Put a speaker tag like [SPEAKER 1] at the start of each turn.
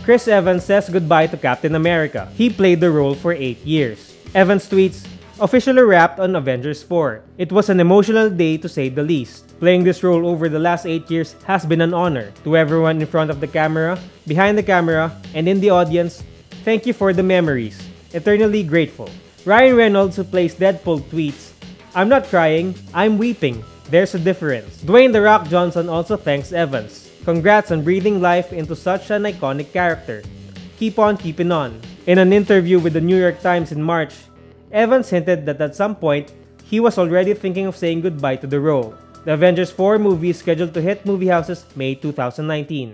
[SPEAKER 1] Chris Evans says goodbye to Captain America. He played the role for 8 years. Evans tweets, officially wrapped on Avengers 4. It was an emotional day to say the least. Playing this role over the last 8 years has been an honor. To everyone in front of the camera, behind the camera, and in the audience, thank you for the memories. Eternally grateful. Ryan Reynolds, who plays Deadpool, tweets, I'm not crying, I'm weeping. There's a difference. Dwayne "The Rock" Johnson also thanks Evans. Congrats on breathing life into such an iconic character. Keep on keeping on. In an interview with the New York Times in March, Evans hinted that at some point, he was already thinking of saying goodbye to the role. The Avengers 4 movie is scheduled to hit movie houses May 2019.